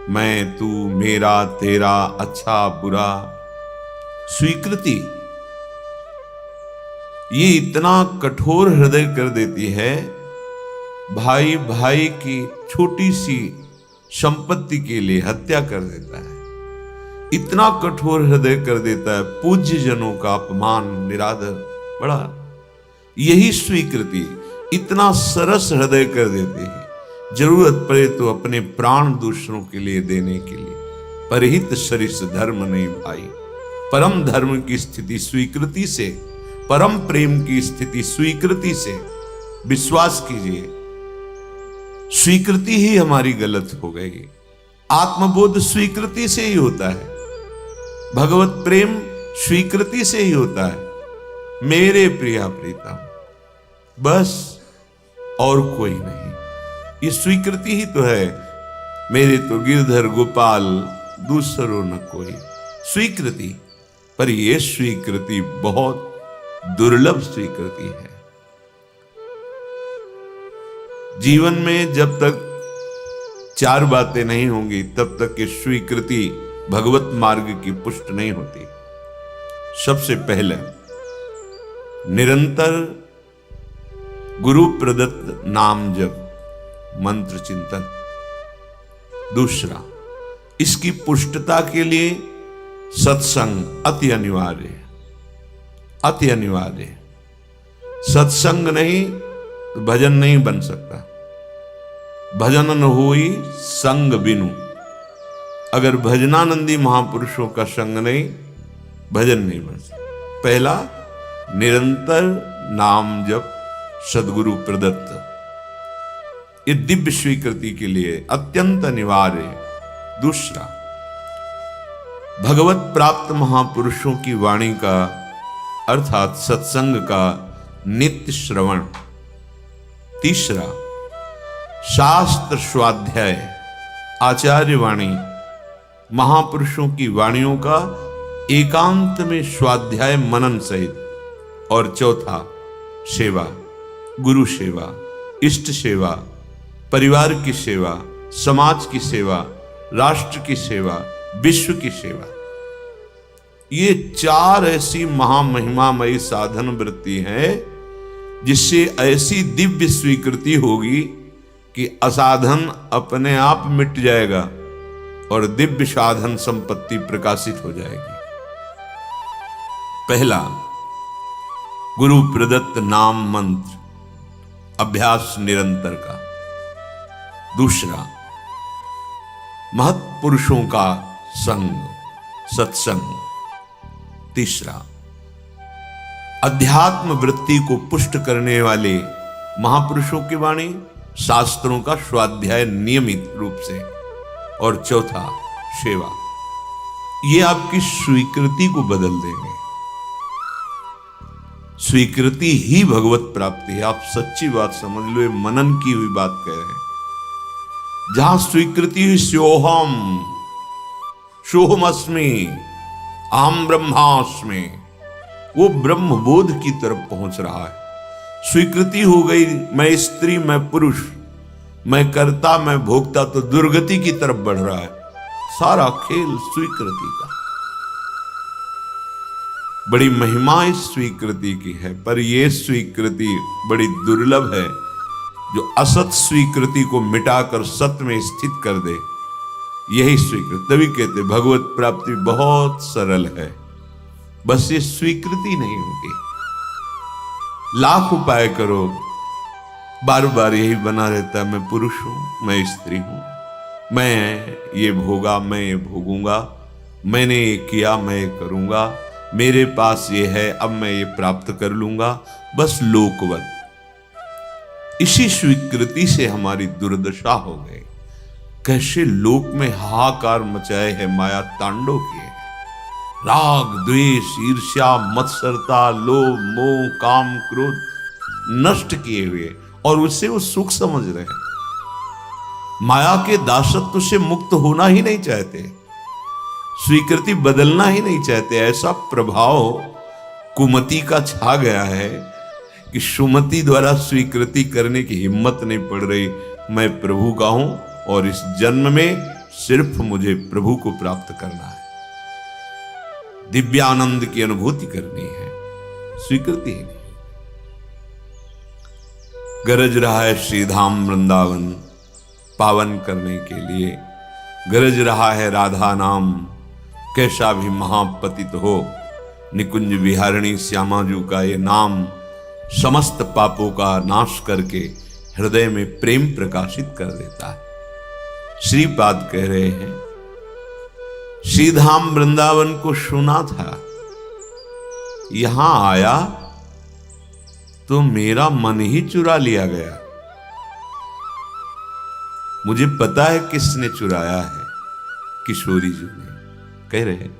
मैं तू मेरा तेरा अच्छा बुरा। स्वीकृति ये इतना कठोर हृदय कर देती है, भाई भाई की छोटी सी संपत्ति के लिए हत्या कर देता है, इतना कठोर हृदय कर देता है, पूज्य जनों का अपमान निरादर बड़ा। यही स्वीकृति इतना सरस हृदय कर देती है, जरूरत पड़े तो अपने प्राण दूसरों के लिए देने के लिए। परहित सरिस धर्म नहीं भाई। परम धर्म की स्थिति स्वीकृति से, परम प्रेम की स्थिति स्वीकृति से। विश्वास कीजिए, स्वीकृति ही हमारी गलत हो गई। आत्मबोध स्वीकृति से ही होता है, भगवत प्रेम स्वीकृति से ही होता है। मेरे प्रिया प्रीतम, बस और कोई नहीं। ये स्वीकृति ही तो है। मेरे तो गिरधर गोपाल दूसरो न कोई। स्वीकृति, पर यह स्वीकृति बहुत दुर्लभ स्वीकृति है। जीवन में जब तक चार बातें नहीं होंगी तब तक ये स्वीकृति भगवत मार्ग की पुष्ट नहीं होती। सबसे पहले निरंतर गुरु प्रदत्त नाम जप, मंत्र चिंतन। दूसरा, इसकी पुष्टता के लिए सत्संग अति अनिवार्य है, अति अनिवार्य है। सत्संग नहीं तो भजन नहीं बन सकता। भजन न होई संग बिनु। अगर भजनानंदी महापुरुषों का संग नहीं, भजन नहीं बन सकता। पहला, निरंतर नाम जप सदगुरु प्रदत्त, ये दिव्य स्वीकृति के लिए अत्यंत अनिवार्य है। दूसरा, भगवत प्राप्त महापुरुषों की वाणी का अर्थात सत्संग का नित्य श्रवण। तीसरा, शास्त्र स्वाध्याय, आचार्य वाणी, महापुरुषों की वाणियों का एकांत में स्वाध्याय मनन सहित। और चौथा, सेवा, गुरु सेवा, इष्ट सेवा, परिवार की सेवा, समाज की सेवा, राष्ट्र की सेवा, विश्व की सेवा। ये चार ऐसी महामहिमामयी साधन वृत्ति है जिससे ऐसी दिव्य स्वीकृति होगी कि असाधन अपने आप मिट जाएगा और दिव्य साधन संपत्ति प्रकाशित हो जाएगी। पहला, गुरु प्रदत्त नाम मंत्र, अभ्यास निरंतर का। दूसरा, महत्पुरुषों का संग, सत्संग। तीसरा, अध्यात्म वृत्ति को पुष्ट करने वाले महापुरुषों की वाणी, शास्त्रों का स्वाध्याय नियमित रूप से। और चौथा, सेवा। ये आपकी स्वीकृति को बदल देंगे। स्वीकृति ही भगवत प्राप्ति है। आप सच्ची बात समझ लो, ये मनन की हुई बात कह रहे हैं। जहां स्वीकृति हुई सोहम, सोहमस्मि, अहम ब्रह्मास्मि, वो ब्रह्मबोध की तरफ पहुंच रहा है। स्वीकृति हो गई, मैं स्त्री, मैं पुरुष, मैं कर्ता, मैं भोक्ता, तो दुर्गति की तरफ बढ़ रहा है। सारा खेल स्वीकृति का। बड़ी महिमा इस स्वीकृति की है, पर यह स्वीकृति बड़ी दुर्लभ है जो असत स्वीकृति को मिटाकर सत्य में स्थित कर दे। यही स्वीकृति, तभी कहते भगवत प्राप्ति बहुत सरल है, बस ये स्वीकृति नहीं होती। लाख उपाय करो, बार बार यही बना रहता है, मैं पुरुष हूं, मैं स्त्री हूं, मैं ये भोगा, मैं ये भोगूंगा, मैंने ये किया, मैं ये करूंगा, मेरे पास ये है, अब मैं ये प्राप्त कर लूंगा, बस लोकवत। इसी स्वीकृति से हमारी दुर्दशा हो गई। कैसे लोक में हाहाकार मचाए है, माया तांडव किए हैं। राग, द्वेष, ईर्ष्या, मत्सरता, लोभ, मोह, काम, क्रोध नष्ट किए हुए, और उससे वो सुख समझ रहे हैं। माया के दासत्व से मुक्त होना ही नहीं चाहते, स्वीकृति बदलना ही नहीं चाहते। ऐसा प्रभाव कुमति का छा गया है कि सुमति द्वारा स्वीकृति करने की हिम्मत नहीं पड़ रही। मैं प्रभु का हूं और इस जन्म में सिर्फ मुझे प्रभु को प्राप्त करना है, दिव्यानंद की अनुभूति करनी है, स्वीकृति ही नहीं। गरज रहा है श्रीधाम वृंदावन पावन करने के लिए, गरज रहा है राधा नाम, कैसा भी महापतित हो निकुंज विहारिणी श्यामाजू का ये नाम समस्त पापों का नाश करके हृदय में प्रेम प्रकाशित कर देता है। श्रीपाद कह रहे हैं, श्रीधाम वृंदावन को सुना था, यहां आया तो मेरा मन ही चुरा लिया गया। मुझे पता है किसने चुराया है, किशोरी जी ने। कह रहे हैं,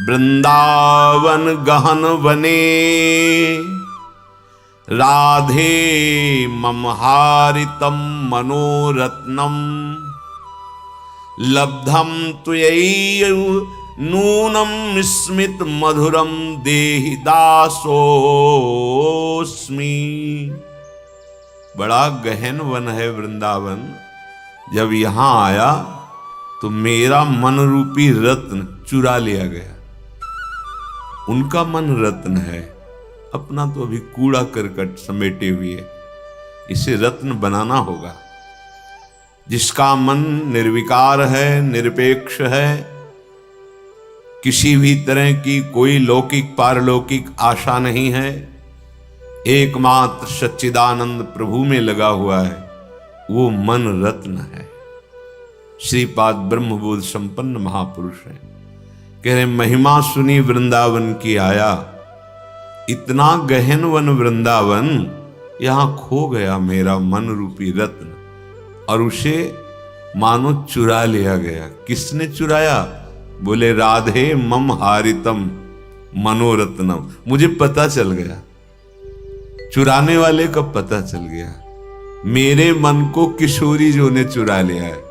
वृंदावन गहन वने राधे ममहारितम मनोरत्नम लब्धम त्वयैव नूनम स्मित मधुरम देहि दासोस्मि। बड़ा गहन वन है वृंदावन, जब यहां आया तो मेरा मन रूपी रत्न चुरा लिया गया। उनका मन रत्न है, अपना तो अभी कूड़ा करकट समेटे हुए, इसे रत्न बनाना होगा। जिसका मन निर्विकार है, निरपेक्ष है, किसी भी तरह की कोई लौकिक पारलौकिक आशा नहीं है, एकमात्र सच्चिदानंद प्रभु में लगा हुआ है, वो मन रत्न है। श्रीपाद ब्रह्मबोध संपन्न महापुरुष हैं। कह रहे, महिमा सुनी वृंदावन की आया, इतना गहन वन वृंदावन, यहां खो गया मेरा मन रूपी रत्न, और उसे मानो चुरा लिया गया। किसने चुराया? बोले राधे मम हारितम मनोरत्नम। मुझे पता चल गया, चुराने वाले का पता चल गया, मेरे मन को किशोरी जो ने चुरा लिया है।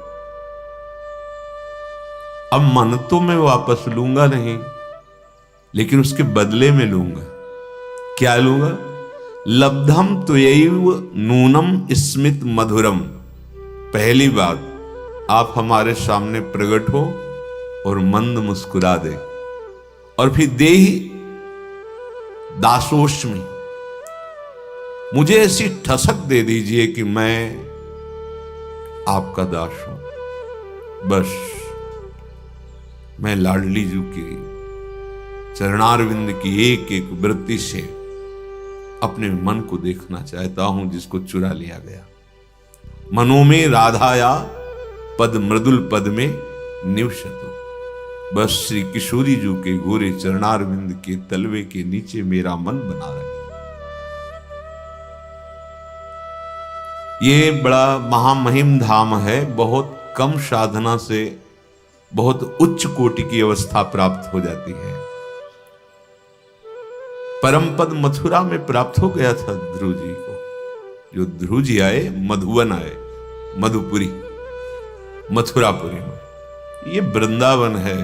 अब मन तो मैं वापस लूंगा नहीं, लेकिन उसके बदले में लूंगा। क्या लूंगा? लब्धम त्वयैव नूनम स्मित मधुरम। पहली बात, आप हमारे सामने प्रकट हो और मंद मुस्कुरा दे, और फिर देहि दासोस्मि, मुझे ऐसी ठसक दे दीजिए कि मैं आपका दास हूं। बस मैं लाडली जी की चरणारविंद की एक एक वृत्ति से अपने मन को देखना चाहता हूं, जिसको चुरा लिया गया। मनो में राधाया पद मृदुल पद में निवसतु। बस श्री किशोरी जी के गोरे चरणारविंद के तलवे के नीचे मेरा मन बना रहे। ये बड़ा महामहिम धाम है, बहुत कम साधना से बहुत उच्च कोटि की अवस्था प्राप्त हो जाती है। परम पद मथुरा में प्राप्त हो गया था ध्रुव जी को। जो ध्रुव जी आए, मधुवन आए, मधुपुरी, मथुरापुरी में। ये वृंदावन है,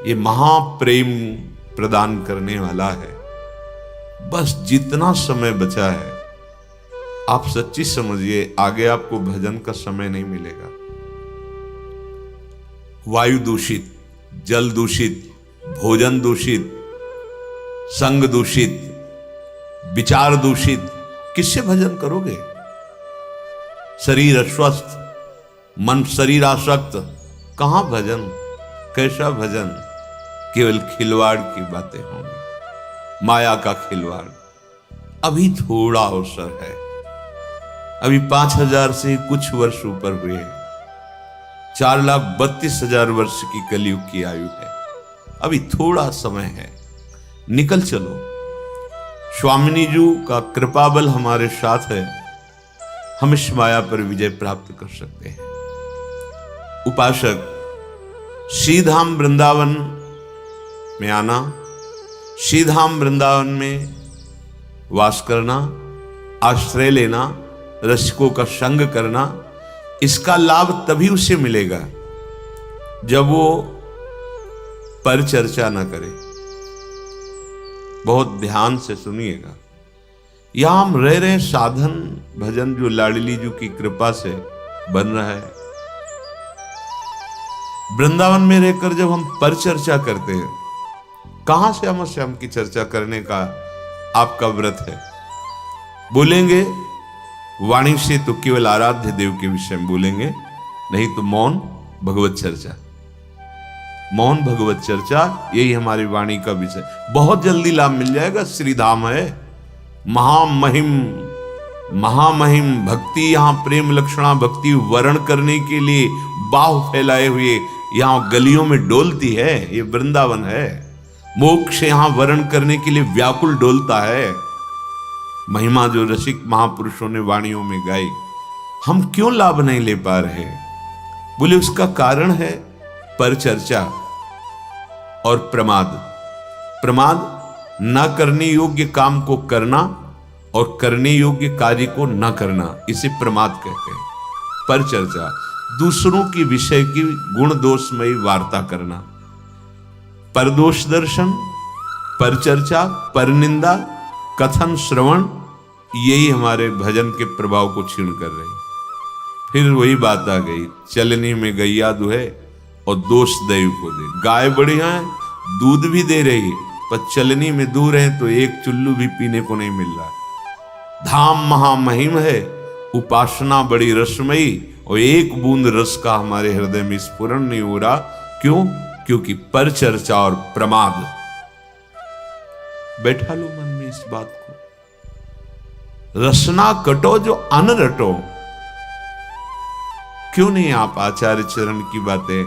ये महाप्रेम प्रदान करने वाला है। बस जितना समय बचा है, आप सच्ची समझिए, आगे आपको भजन का समय नहीं मिलेगा। वायु दूषित, जल दूषित, भोजन दूषित, संग दूषित, विचार दूषित, किससे भजन करोगे? शरीर अस्वस्थ, मन शरीर आसक्त, कहां भजन? कैसा भजन? केवल खिलवाड़ की बातें होंगी, माया का खिलवाड़। अभी थोड़ा अवसर है, अभी 5000 से कुछ वर्ष ऊपर हुए हैं। 4,32,000 वर्ष की कलयुग की आयु है, अभी थोड़ा समय है, निकल चलो। स्वामिनी जी का कृपा बल हमारे साथ है, हम इस माया पर विजय प्राप्त कर सकते हैं। उपासक, श्रीधाम वृंदावन में आना, श्रीधाम वृंदावन में वास करना, आश्रय लेना, रसिकों का संग करना, इसका लाभ तभी उसे मिलेगा जब वो परिचर्चा न करे। बहुत ध्यान से सुनिएगा। यहां हम रह रहे साधन भजन जो लाडली जी की कृपा से बन रहा है, वृंदावन में रहकर जब हम पर चर्चा करते हैं, कहां श्याम श्याम की चर्चा करने का आपका व्रत है? बोलेंगे वाणी से तो केवल आराध्य देव के विषय में बोलेंगे, नहीं तो मौन भगवत चर्चा, मौन भगवत चर्चा, यही हमारी वाणी का विषय। बहुत जल्दी लाभ मिल जाएगा। श्रीधाम है, महामहिम भक्ति, यहां प्रेम लक्षणा भक्ति वर्ण करने के लिए बाहु फैलाए हुए यहां गलियों में डोलती है। ये वृंदावन है। मोक्ष यहां वर्ण करने के लिए व्याकुल डोलता है। महिमा जो रसिक महापुरुषों ने वाणियों में गाई, हम क्यों लाभ नहीं ले पा रहे? बोले उसका कारण है परचर्चा और प्रमाद। प्रमाद ना करने योग्य काम को करना और करने योग्य कार्य को ना करना, इसे प्रमाद कहते हैं। परचर्चा दूसरों की विषय की गुण दोषमयी वार्ता करना, परदोष दर्शन, परचर्चा, परनिंदा, कथन श्रवण, यही हमारे भजन के प्रभाव को क्षीण कर रही। फिर वही बात आ गई, चलनी में गैया दुहे और दोष दैव को दे। गाय बढ़िया है, दूध भी दे रही, पर चलनी में दूर है तो एक चुल्लू भी पीने को नहीं मिल रहा। धाम महामहिम है, उपासना बड़ी रसमयी, और एक बूंद रस का हमारे हृदय में स्फुरण नहीं हो रहा। क्यों? क्योंकि परचर्चा और प्रमाद। बैठा लो मन में इस बात को। रसना कटो जो अन रटो। क्यों नहीं आप आचार्य चरण की बातें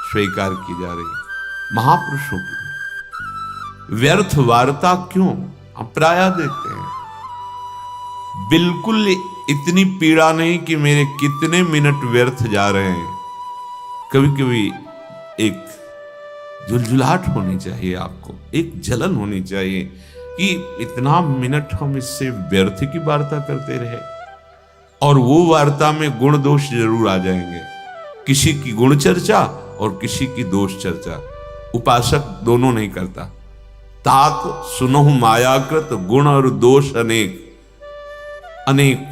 स्वीकार की जा रही, महापुरुषों की व्यर्थ वार्ता क्यों हम प्राय देखते हैं? बिल्कुल इतनी पीड़ा नहीं कि मेरे कितने मिनट व्यर्थ जा रहे हैं। कभी कभी एक झुलझुलाहट होनी चाहिए, आपको एक जलन होनी चाहिए कि इतना मिनट हम इससे व्यर्थ की वार्ता करते रहे। और वो वार्ता में गुण दोष जरूर आ जाएंगे, किसी की गुण चर्चा और किसी की दोष चर्चा। उपासक दोनों नहीं करता। तात सुनहु मायाकृत गुण और दोष अनेक, अनेक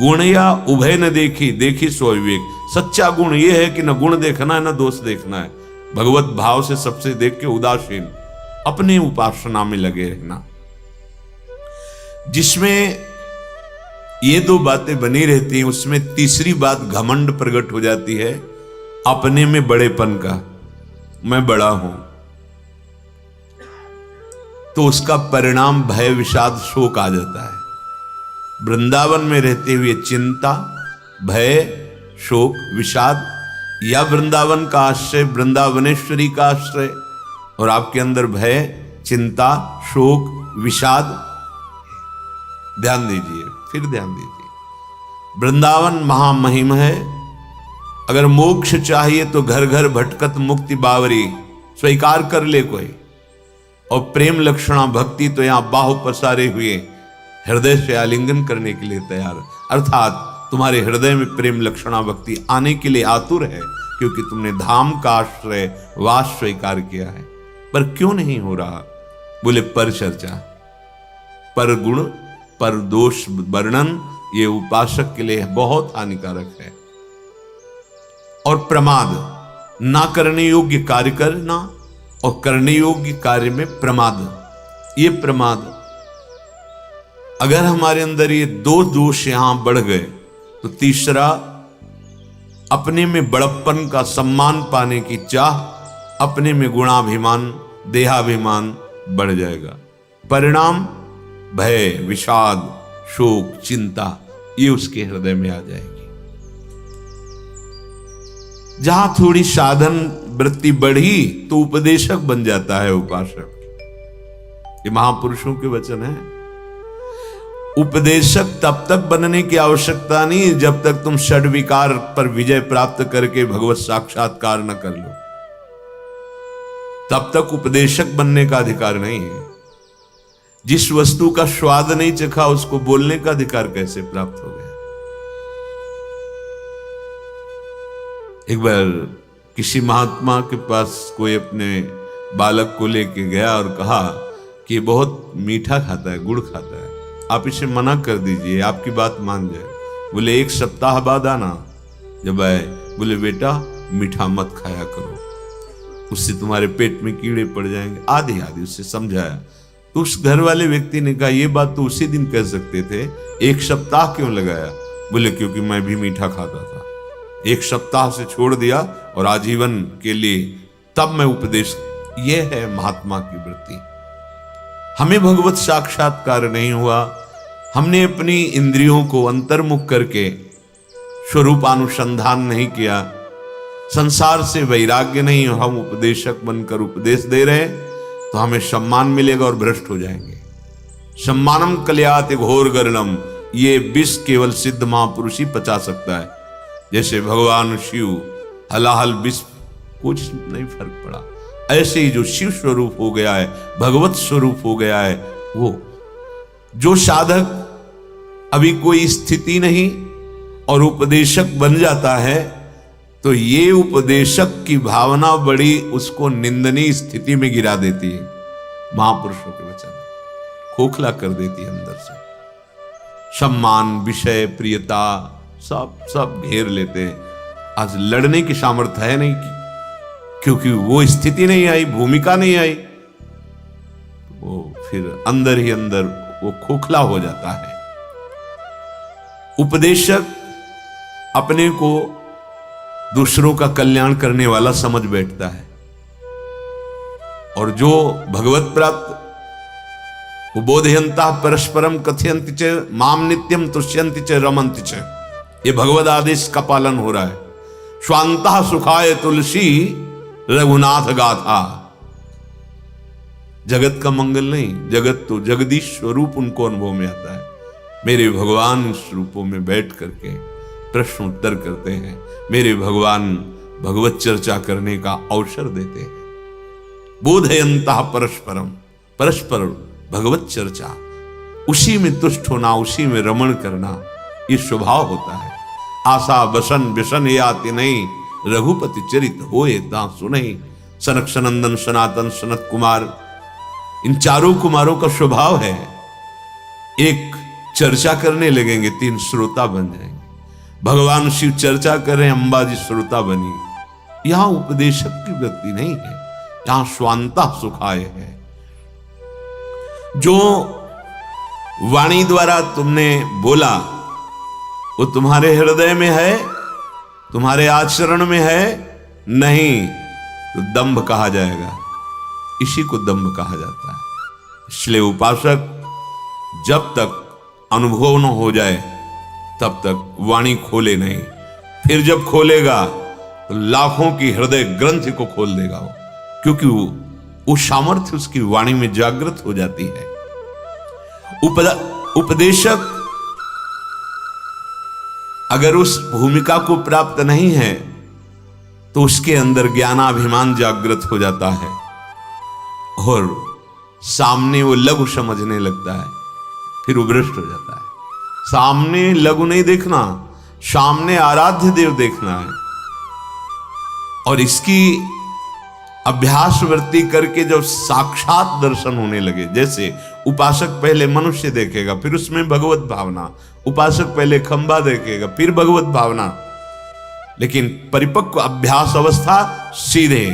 गुण या उभय न देखी, देखी सो विवेक। सच्चा गुण यह है कि न गुण देखना है न दोष देखना है, भगवत भाव से सबसे देख के उदासीन अपनी उपासना में लगे रहना। जिसमें ये दो बातें बनी रहती हैं, उसमें तीसरी बात घमंड प्रकट हो जाती है, अपने में बड़ेपन का, मैं बड़ा हूं। तो उसका परिणाम भय विषाद शोक आ जाता है। वृंदावन में रहते हुए चिंता, भय, शोक, विषाद, या वृंदावन का आश्रय, वृंदावनेश्वरी का आश्रय, और आपके अंदर भय, चिंता, शोक, विषाद। ध्यान दीजिए, फिर ध्यान दीजिए। वृंदावन महामहिम है। अगर मोक्ष चाहिए तो घर घर भटकत मुक्ति बावरी, स्वीकार कर ले कोई। और प्रेम लक्षणा भक्ति तो यहां बाहु पसारे हुए हृदय से आलिंगन करने के लिए तैयार, अर्थात तुम्हारे हृदय में प्रेम लक्षणा भक्ति आने के लिए आतुर है, क्योंकि तुमने धाम का आश्रय वास स्वीकार किया है। पर क्यों नहीं हो रहा? बोले पर चर्चा, पर गुण, पर दोष वर्णन, ये उपासक के लिए बहुत हानिकारक है। और प्रमाद, ना करने योग्य कार्य करना और करने योग्य कार्य में प्रमाद। ये प्रमाद, अगर हमारे अंदर ये दो दोष यहां बढ़ गए तो तीसरा, अपने में बड़प्पन का सम्मान पाने की चाह, अपने में गुणाभिमान, देहाभिमान बढ़ जाएगा। परिणाम भय, विषाद, शोक, चिंता, ये उसके हृदय में आ जाएगी। जहां थोड़ी साधन वृत्ति बढ़ी तो उपदेशक बन जाता है उपासक। ये महापुरुषों के वचन है। उपदेशक तब तक बनने की आवश्यकता नहीं जब तक तुम षड विकार पर विजय प्राप्त करके भगवत साक्षात्कार न कर लो, तब तक उपदेशक बनने का अधिकार नहीं है। जिस वस्तु का स्वाद नहीं चखा उसको बोलने का अधिकार कैसे प्राप्त हो गया? एक बार किसी महात्मा के पास कोई अपने बालक को लेके गया और कहा कि बहुत मीठा खाता है, गुड़ खाता है, आप इसे मना कर दीजिए, आपकी बात मान जाए। बोले एक सप्ताह बाद आना। जब आए, बोले बेटा मीठा मत खाया करो, उससे तुम्हारे पेट में कीड़े पड़ जाएंगे, आदि आदि उससे समझाया। तो उस घर वाले व्यक्ति ने कहा ये बात तो उसी दिन कह सकते थे, एक सप्ताह क्यों लगाया? बोले क्योंकि मैं भी मीठा खाता था, एक सप्ताह से छोड़ दिया और आजीवन के लिए तब मैं उपदेश। ये है महात्मा की वृत्ति। हमें भगवत साक्षात्कार नहीं हुआ, हमने अपनी इंद्रियों को अंतर्मुख करके स्वरूपानुसंधान नहीं किया, संसार से वैराग्य नहीं, हम उपदेशक बनकर उपदेश दे रहे हैं तो हमें सम्मान मिलेगा और भ्रष्ट हो जाएंगे। सम्मानम कल्यात घोर गर्णम, ये विष केवल सिद्ध महापुरुष ही पचा सकता है। जैसे भगवान शिव हलाहल विष कुछ नहीं फर्क पड़ा, ऐसे ही जो शिव स्वरूप हो गया है, भगवत स्वरूप हो गया है, वो जो साधक अभी कोई स्थिति नहीं और उपदेशक बन जाता है तो ये उपदेशक की भावना बड़ी उसको निंदनीय स्थिति में गिरा देती है, महापुरुषों के वचन खोखला कर देती है अंदर से। सम्मान, विषय, प्रियता सब घेर लेते हैं। आज लड़ने की सामर्थ्य है नहीं, क्योंकि वो स्थिति नहीं आई, भूमिका नहीं आई, वो फिर अंदर ही अंदर वो खोखला हो जाता है। उपदेशक अपने को दूसरों का कल्याण करने वाला समझ बैठता है, और जो भगवत प्राप्त वो बोधयंता परस्परम कथयंति च माम नित्यम तुष्यंति च रमंति च, ये भगवद आदेश का पालन हो रहा है। स्वांतः सुखाय तुलसी रघुनाथ गाथा, जगत का मंगल नहीं, जगत तो जगदीश स्वरूप उनको अनुभव में आता है। मेरे भगवान स्वरूपों में बैठ करके प्रश्न उत्तर करते हैं, मेरे भगवान भगवत चर्चा करने का अवसर देते हैं। बोधयंता परस्परम, परस्पर भगवत चर्चा, उसी में तुष्ट होना, उसी में रमण करना, ये स्वभाव होता है। आशा बसन व्यसन ये आते नहीं, रघुपति चरित होए ता सुनहि। सनक सनंदन सनातन सनत कुमार, इन चारों कुमारों का स्वभाव है, एक चर्चा करने लगेंगे, तीन श्रोता बन जाएंगे। भगवान शिव चर्चा कर रहे हैं, अंबाजी श्रोता बनी। यहां उपदेशक की वृत्ति नहीं है, यहां स्वांता सुखाय है। जो वाणी द्वारा तुमने बोला वो तुम्हारे हृदय में है, तुम्हारे आचरण में है नहीं, तो दंभ कहा जाएगा। इसी को दंभ कहा जाता है। इसलिए उपासक जब तक अनुभव न हो जाए तब तक वाणी खोले नहीं, फिर जब खोलेगा तो लाखों की हृदय ग्रंथि को खोल देगा वो, क्योंकि वो सामर्थ्य उसकी वाणी में जागृत हो जाती है। उपदेशक अगर उस भूमिका को प्राप्त नहीं है तो उसके अंदर ज्ञानाभिमान जागृत हो जाता है और सामने वो लघु समझने लगता है, फिर वो भ्रष्ट हो जाता है। सामने लघु नहीं देखना, सामने आराध्य देव देखना है। और इसकी अभ्यास वृत्ति करके जब साक्षात दर्शन होने लगे, जैसे उपासक पहले मनुष्य देखेगा फिर उसमें भगवत भावना, उपासक पहले खंबा देखेगा फिर भगवत भावना, लेकिन परिपक्व अभ्यास अवस्था सीधे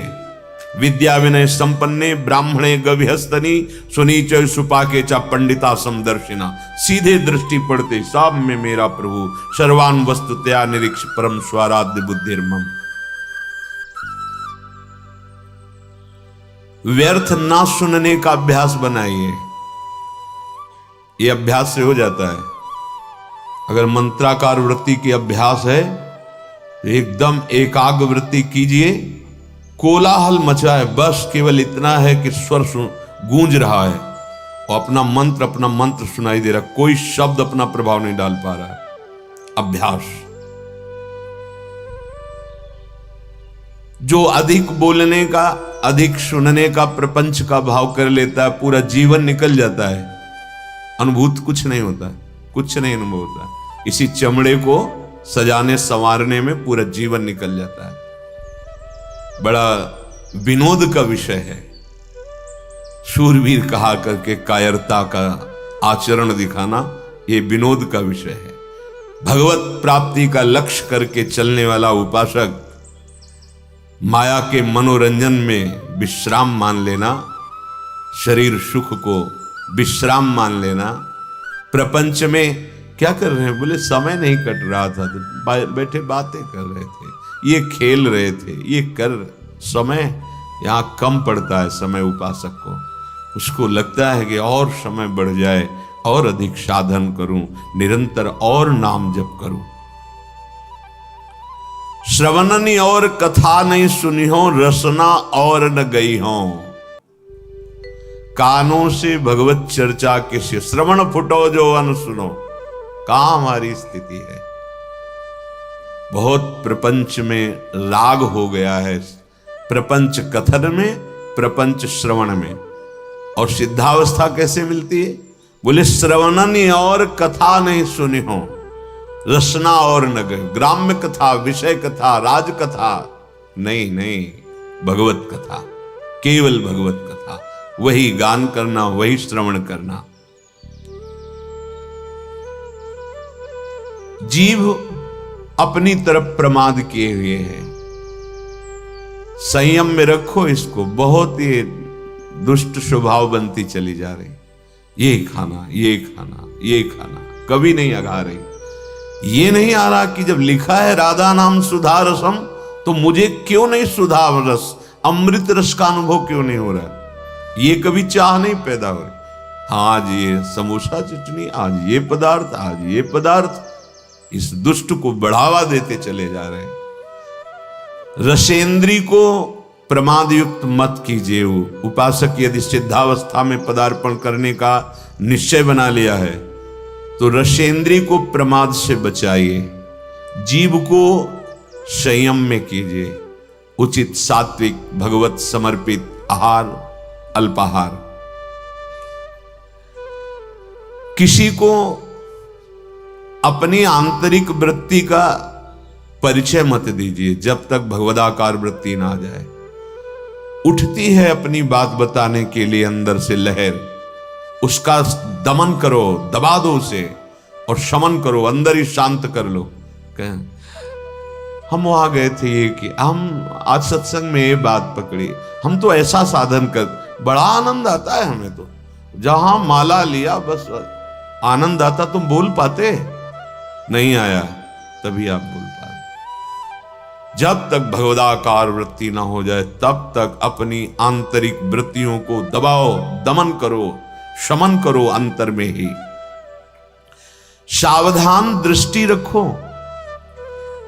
विद्या विनय संपन्ने ब्राह्मणे गविहस्तनी सुनीच सुपाके चा पंडिता समदर्शिना, सीधे दृष्टि पड़ते सब में मेरा प्रभु सर्वान वस्तुतया निरीक्ष परम स्वाराध्य बुद्धिर्मम। व्यर्थ ना सुनने का अभ्यास बनाइए, ये अभ्यास से हो जाता है। अगर मंत्राकार वृत्ति की अभ्यास है तो एकदम एकाग्र वृत्ति कीजिए, कोलाहल मचा है, बस केवल इतना है कि स्वर गूंज रहा है और अपना मंत्र सुनाई दे रहा, कोई शब्द अपना प्रभाव नहीं डाल पा रहा है। अभ्यास। जो अधिक बोलने का, अधिक सुनने का, प्रपंच का भाव कर लेता है, पूरा जीवन निकल जाता है, अनुभूत कुछ नहीं होता, कुछ नहीं अनुभव होता। इसी चमड़े को सजाने संवारने में पूरा जीवन निकल जाता है। बड़ा विनोद का विषय है। शूरवीर कहा करके कायरता का आचरण दिखाना, ये विनोद का विषय है। भगवत प्राप्ति का लक्ष्य करके चलने वाला उपासक माया के मनोरंजन में विश्राम मान लेना, शरीर सुख को विश्राम मान लेना। प्रपंच में क्या कर रहे हैं? बोले समय नहीं कट रहा था तो बैठे बातें कर रहे थे, ये खेल रहे थे, ये कर। समय यहाँ कम पड़ता है समय उपासक को, उसको लगता है कि और समय बढ़ जाए, और अधिक साधन करूं, निरंतर और नाम जप करूं। श्रवणनी और कथा नहीं सुनी हो, रसना और न गई हो। कानों से भगवत चर्चा के से श्रवण फुटो जो अन सुनो। कहां हमारी स्थिति है? बहुत प्रपंच में राग हो गया है, प्रपंच कथन में, प्रपंच श्रवण में। और सिद्धावस्था कैसे मिलती है? बोले श्रवणनी और कथा नहीं सुनी हो, रसना और नगर। ग्राम्य कथा, विषय कथा, राज कथा नहीं, नहीं, भगवत कथा, केवल भगवत कथा, वही गान करना, वही श्रवण करना। जीव अपनी तरफ प्रमाद किए हुए है, संयम में रखो इसको। बहुत ही दुष्ट स्वभाव बनती चली जा रही, ये खाना, ये खाना, ये खाना, कभी नहीं अगा रही। ये नहीं आ रहा कि जब लिखा है राधा नाम सुधा रसम, तो मुझे क्यों नहीं सुधा रस, अमृत रस का अनुभव क्यों नहीं हो रहा? ये कभी चाह नहीं पैदा हो रही। आज ये समोसा चटनी, आज ये पदार्थ, आज ये पदार्थ, इस दुष्ट को बढ़ावा देते चले जा रहे हैं। रसेंद्री को प्रमाद युक्त मत कीजिए। उपासक यदि सिद्धावस्था में पदार्पण करने का निश्चय बना लिया है तो रसेंद्री को प्रमाद से बचाइए, जीव को संयम में कीजिए। उचित सात्विक भगवत समर्पित आहार, अल्पाहार। किसी को अपनी आंतरिक वृत्ति का परिचय मत दीजिए जब तक भगवदाकार वृत्ति ना आ जाए। उठती है अपनी बात बताने के लिए अंदर से लहर, उसका दमन करो, दबा दो उसे और शमन करो, अंदर ही शांत कर लो। हम वहां गए थे ये कि हम आज सत्संग में ये बात पकड़ी, हम तो ऐसा साधन कर, बड़ा आनंद आता है हमें तो, जहां माला लिया बस आनंद आता। तुम बोल पाते? नहीं आया, तभी आप बोल पाते। जब तक भगवदाकार वृत्ति ना हो जाए तब तक अपनी आंतरिक वृत्तियों को दबाओ, दमन करो, शमन करो अंतर में ही। सावधान दृष्टि रखो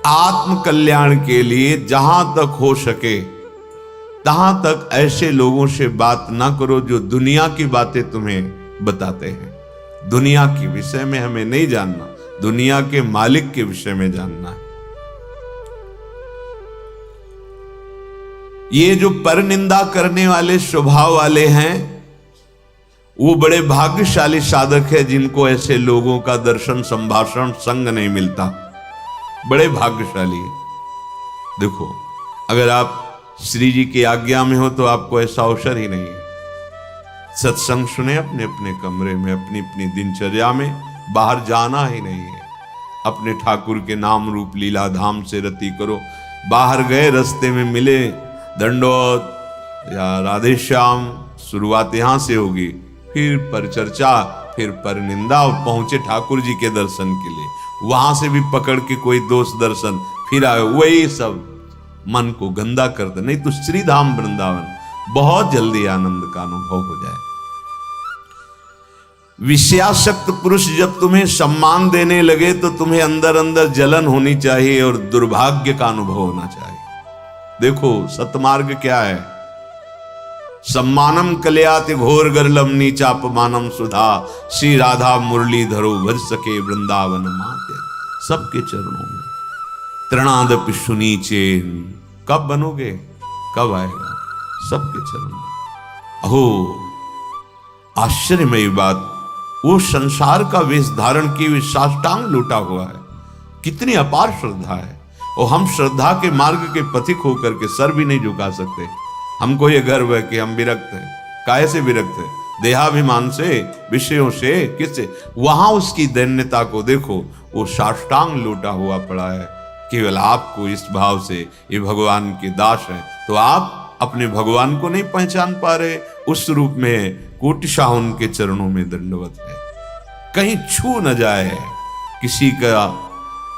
आत्म कल्याण के लिए। जहां तक हो सके तहां तक ऐसे लोगों से बात ना करो जो दुनिया की बातें तुम्हें बताते हैं। दुनिया के विषय में हमें नहीं जानना, दुनिया के मालिक के विषय में जानना है। ये जो परनिंदा करने वाले स्वभाव वाले हैं वो बड़े भाग्यशाली साधक है जिनको ऐसे लोगों का दर्शन, संभाषण, संग नहीं मिलता। बड़े भाग्यशाली है। देखो, अगर आप श्री जी की आज्ञा में हो तो आपको ऐसा अवसर ही नहीं है। सत्संग सुने अपने अपने कमरे में, अपनी अपनी दिनचर्या में, बाहर जाना ही नहीं है। अपने ठाकुर के नाम रूप लीला धाम से रति करो। बाहर गए, रास्ते में मिले, दंडोत या राधे श्याम, शुरुआत यहां से होगी, फिर पर चर्चा, फिर पर निंदा, और पहुंचे ठाकुर जी के दर्शन के लिए। वहां से भी पकड़ के कोई दोस्त दर्शन, फिर आए, वही सब मन को गंदा कर दे। नहीं तो श्री धाम वृंदावन बहुत जल्दी आनंद का अनुभव हो जाए। विषयासक्त पुरुष जब तुम्हें सम्मान देने लगे तो तुम्हें अंदर अंदर जलन होनी चाहिए और दुर्भाग्य का अनुभव होना चाहिए। देखो सतमार्ग क्या है? सम्मानम कल्याति घोर गर्लम नीचापमानम सुधा, श्री राधा मुरली धरो भज सके वृंदावन माते। सबके चरणों में तृणादपि सुनीचे। कब बनोगे? कब आएगा? सबके चरणों में। अहो आश्चर्यमयी बात, वो संसार का वेश धारण की हुई साष्टांग लूटा हुआ है। कितनी अपार श्रद्धा है। और हम श्रद्धा के मार्ग के पथिक होकर के सर भी नहीं झुका सकते। हमको ये गर्व है कि हम विरक्त हैं। काहे से विरक्त है? देहाभिमान से, विषयों से, किससे? वहां उसकी दैन्यता को देखो, वो साष्टांग लूटा हुआ पड़ा है। केवल आपको इस भाव से ये भगवान के दास हैं, तो आप अपने भगवान को नहीं पहचान पा रहे, उस रूप में कोटिशाह उनके चरणों में दंडवत है। कहीं छू न जाए किसी का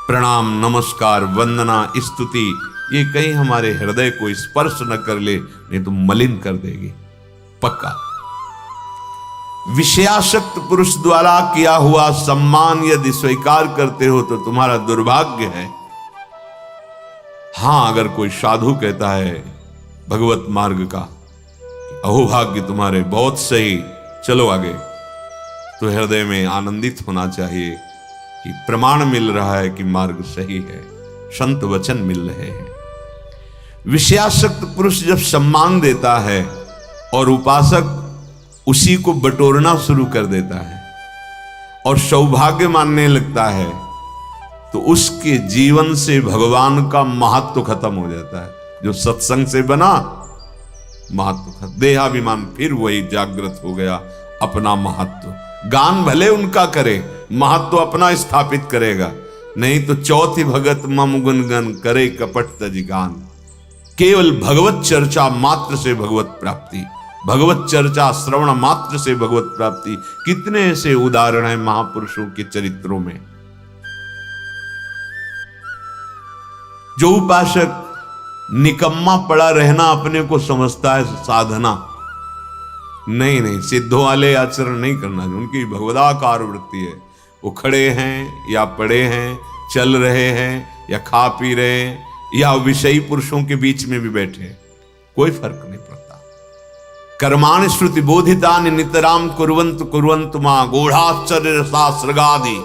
प्रणाम, नमस्कार, वंदना, स्तुति, ये कहीं हमारे हृदय को स्पर्श न कर ले, नहीं तो मलिन कर देगी पक्का। विषयासक्त पुरुष द्वारा किया हुआ सम्मान यदि स्वीकार करते हो तो तुम्हारा दुर्भाग्य है। हां, अगर कोई साधु कहता है भगवत मार्ग का, अहोभाग्य तुम्हारे, बहुत सही, चलो आगे, तो हृदय में आनंदित होना चाहिए कि प्रमाण मिल रहा है कि मार्ग सही है, संत वचन मिल रहे हैं। विषयासक्त पुरुष जब सम्मान देता है और उपासक उसी को बटोरना शुरू कर देता है और सौभाग्य मानने लगता है, तो उसके जीवन से भगवान का महत्व खत्म हो जाता है। जो सत्संग से बना महत्व खत्म, देहाभिमान फिर वही जागृत हो गया, अपना महत्व। गान भले उनका करे, महत्व अपना स्थापित करेगा, नहीं तो चौथी भगत मम गुणगन करे कपट तज गान। केवल भगवत चर्चा मात्र से भगवत प्राप्ति, भगवत चर्चा श्रवण मात्र से भगवत प्राप्ति। कितने ऐसे उदाहरण हैं महापुरुषों के चरित्रों में। जो उपासक निकम्मा पड़ा रहना अपने को समझता है साधना, नहीं, सिद्धों वाले आचरण नहीं करना, उनकी भगवदाकार वृत्ति है। वो खड़े हैं या पड़े हैं, चल रहे हैं या खा पी रहे हैं, या विषयी पुरुषों के बीच में भी बैठे, कोई फर्क नहीं पड़ता। कर्माणि श्रुति बोधितानि नितराम कुर्वन्तु कुर्वन्तु मा गूढ़ाश्चर्य रसास्रगादि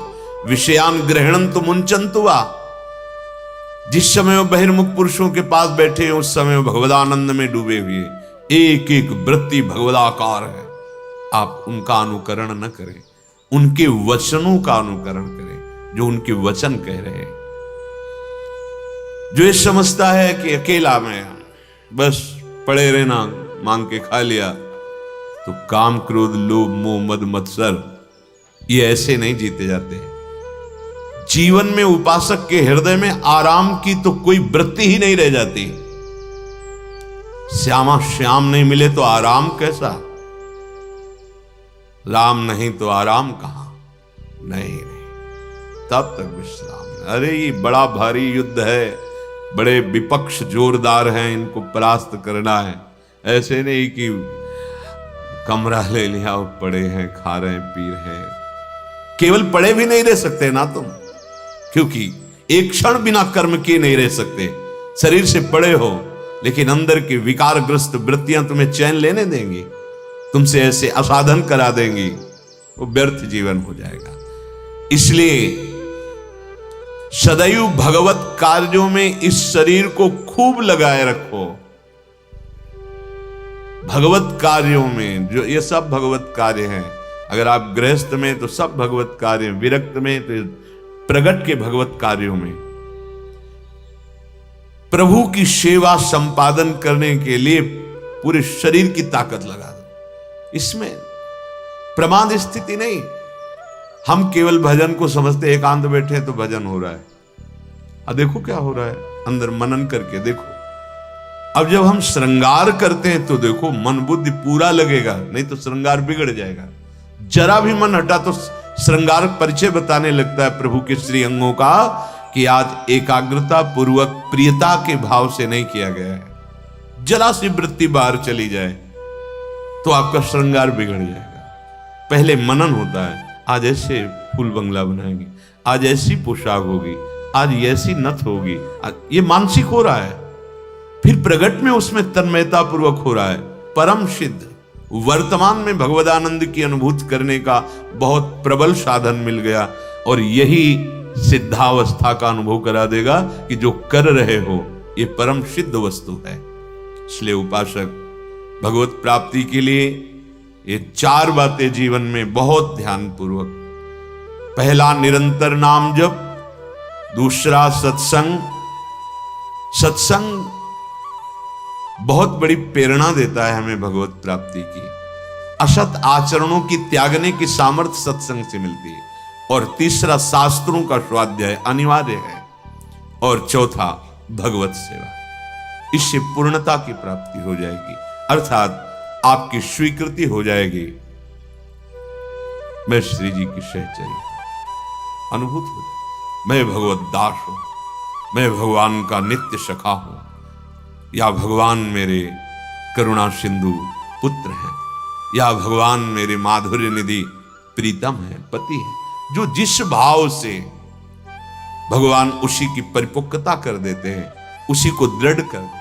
विषयान ग्रहणन्तु मुंचन्तु वा। जिस समय वो बहिर्मुख पुरुषों के पास बैठे हैं, उस समय वो भगवदानंद में डूबे हुए, एक एक वृत्ति भगवदाकार है। आप उनका अनुकरण न करें, उनके वचनों का अनुकरण करें, जो उनके वचन कह रहे हैं। जो ये समझता है कि अकेला में बस पड़े रहना, मांग के खा लिया, तो काम क्रोध लोभ मोह मद मत्सर, ये ऐसे नहीं जीते जाते। जीवन में उपासक के हृदय में आराम की तो कोई वृत्ति ही नहीं रह जाती। श्यामा श्याम नहीं मिले तो आराम कैसा, राम नहीं तो आराम कहां, नहीं, तब तक विश्राम। अरे ये बड़ा भारी युद्ध है, बड़े विपक्ष जोरदार हैं, इनको परास्त करना है। ऐसे नहीं कि कमरा ले लिया और पड़े हैं, खा रहे हैं, पी रहे हैं। केवल पड़े भी नहीं रह सकते ना तुम, क्योंकि एक क्षण बिना कर्म किए नहीं रह सकते। शरीर से पड़े हो, लेकिन अंदर की विकारग्रस्त वृत्तियां तुम्हें चैन लेने देंगी, तुमसे ऐसे असाधन करा देंगी, वो व्यर्थ जीवन हो जाएगा। इसलिए सदैव भगवत कार्यों में इस शरीर को खूब लगाए रखो। भगवत कार्यों में, जो ये सब भगवत कार्य हैं। अगर आप गृहस्थ में तो सब भगवत कार्य, विरक्त में तो प्रगट के भगवत कार्यों में प्रभु की सेवा संपादन करने के लिए पूरे शरीर की ताकत लगा दो। इसमें प्रमाद स्थिति नहीं। हम केवल भजन को समझते, एकांत बैठे तो भजन हो रहा है। अब देखो क्या हो रहा है, अंदर मनन करके देखो। अब जब हम श्रृंगार करते हैं तो देखो मन बुद्धि पूरा लगेगा, नहीं तो श्रृंगार बिगड़ जाएगा। जरा भी मन हटा तो श्रृंगार परिचय बताने लगता है प्रभु के श्री अंगों का, कि आज एकाग्रता पूर्वक प्रियता के भाव से नहीं किया गया है। जरा सी वृत्ति बाहर चली जाए तो आपका श्रृंगार बिगड़ जाएगा। पहले मनन होता है, आज ऐसे फूल बंगला बनाएंगे, आज ऐसी पोशाक होगी, आज ऐसी नथ होगी, ये मानसिक हो रहा है। फिर प्रगट में उसमें तन्मयता पूर्वक हो रहा है। परम सिद्ध वर्तमान में भगवदानंद की अनुभूति करने का बहुत प्रबल साधन मिल गया, और यही सिद्धावस्था का अनुभव करा देगा कि जो कर रहे हो ये परम सिद्ध वस्तु है। इसलिए उपासक भगवत प्राप्ति के लिए ये 4 बातें जीवन में बहुत ध्यान पूर्वक। पहला निरंतर नाम जप, दूसरा सत्संग। सत्संग बहुत बड़ी प्रेरणा देता है हमें भगवत प्राप्ति की। असत आचरणों की त्यागने की सामर्थ्य सत्संग से मिलती है। और तीसरा शास्त्रों का स्वाध्याय अनिवार्य है। और चौथा भगवत सेवा। इससे पूर्णता की प्राप्ति हो जाएगी, अर्थात आपकी स्वीकृति हो जाएगी। मैं श्री जी की सहचरी अनुभूत हो जाए, मैं भगवत दास हूं, मैं भगवान का नित्य सखा हूं, या भगवान मेरे करुणा सिंधु पुत्र हैं, या भगवान मेरे माधुर्य निधि प्रीतम है, पति है। जो जिस भाव से भगवान उसी की परिपक्वता कर देते हैं, उसी को दृढ़ कर देते हैं।